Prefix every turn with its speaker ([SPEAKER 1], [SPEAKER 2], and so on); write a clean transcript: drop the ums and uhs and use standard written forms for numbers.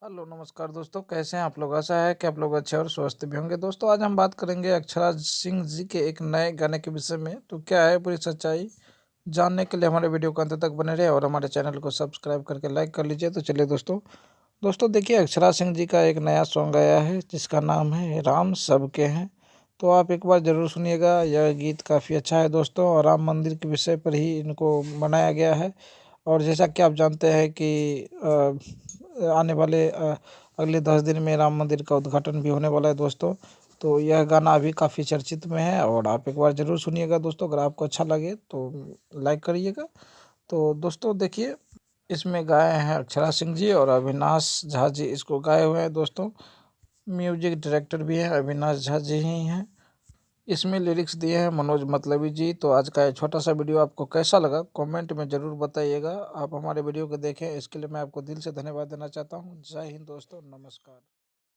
[SPEAKER 1] Hello नमस्कार दोस्तों, कैसे हैं आप लोग। आशा है कि आप लोग अच्छे और स्वस्थ भी होंगे। दोस्तों आज हम बात करेंगे अक्षरा सिंह जी के एक नए गाने के विषय में। तो क्या है पूरी सच्चाई जानने के लिए हमारे वीडियो को अंत तक बने रहे और हमारे चैनल को सब्सक्राइब करके लाइक कर लीजिए। तो चलिए दोस्तों दोस्तों देखिए, अक्षरा सिंह जी का एक नया सॉन्ग आया है जिसका नाम है राम सबके हैं। तो आप एक बार ज़रूर सुनिएगा। यह गीत काफ़ी अच्छा है दोस्तों, और राम मंदिर के विषय पर ही इनको बनाया गया है। और जैसा कि आप जानते हैं कि आने वाले अगले 10 दिन में राम मंदिर का उद्घाटन भी होने वाला है दोस्तों। तो यह गाना अभी काफ़ी चर्चित में है और आप एक बार ज़रूर सुनिएगा दोस्तों। अगर आपको अच्छा लगे तो लाइक करिएगा। तो दोस्तों देखिए, इसमें गाए हैं अक्षरा सिंह जी और अविनाश झा जी इसको गाए हुए हैं दोस्तों। म्यूजिक डायरेक्टर भी हैं अविनाश झा जी ही हैं। इसमें लिरिक्स दिए हैं मनोज मतलबी जी। तो आज का ये छोटा सा वीडियो आपको कैसा लगा कमेंट में ज़रूर बताइएगा। आप हमारे वीडियो को देखें इसके लिए मैं आपको दिल से धन्यवाद देना चाहता हूँ। जय हिंद दोस्तों, नमस्कार।